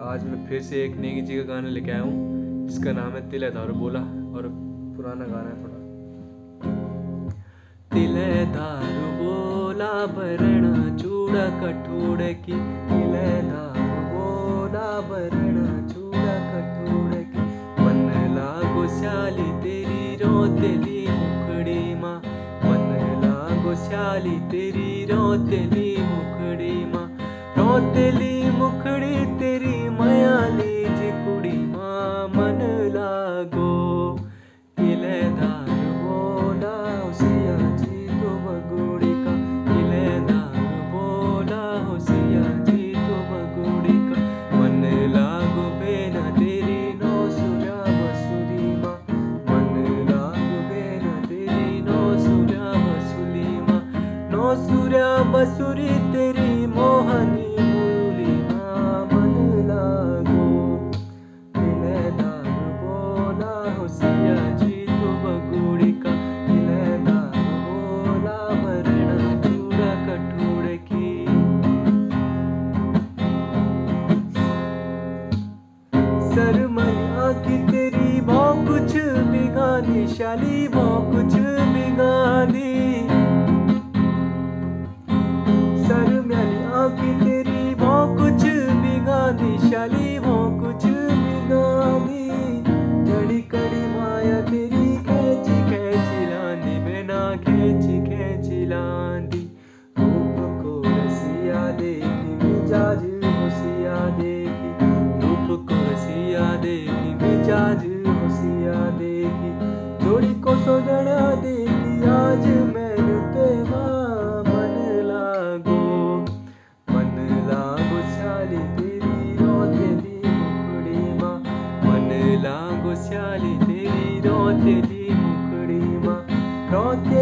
आज मैं फिर से एक नेगी जी का गाना लेके आया हूँ जिसका नाम है तिल है दारू बोला, और पुराना गाना है थोड़ा। तिल है दारू बोला भरणा चूड़ा कठोड़ की, तिल है दारू बोला भरणा चूड़ा कठोड़ की, मन लागो श्याली तेरी रोतेली मुखड़ी माँ, मन लागो श्याली तेरी रोतेली मुखड़ी माँ, रोतेली मुखड़ी तेरी मयाली जी कुड़ी माँ, मन लागो तिले दारू बोला होसिया जी तो बगुड़ी का, तिले दारू बोला होसिया जी तो बगुड़ी का, मन लागो बेना तेरी नो सुरा बसुरी माँ, मन लागो बेना तेरी नो सुरा बसुली माँ, नो सुरा बसुरी तेरी मोहनी मुरली माँ, मन लागो तिले दारू बोला होसिया जी तो बगुड़ी का, तिले दारू बोला भरणा चूड़ा कठोड़ की। सरमैया की तेरी बहुत कुछ बिगानी शाली, बहुत कुछ बिगानी, सरमैया की तेरी बहुत कुछ बिगानी शाली, बहुत कुछ बिगानी, जड़ी कड़ी माया तेरी खेची खेची लांदी बिना खेची खेची लांदी, रूप को रसिया देखी मिजाज होसिया देखी, रूप को रसिया देखी मिजाज होसिया देखी, जोड़ी को सोजड़ा देखी आज मैनू ते माँ, मन लागो श्याली तेरी रोतेली मुखड़ी माँ, मन लागो श्याली तेरी रोतेली मुखड़ी माँ, रोते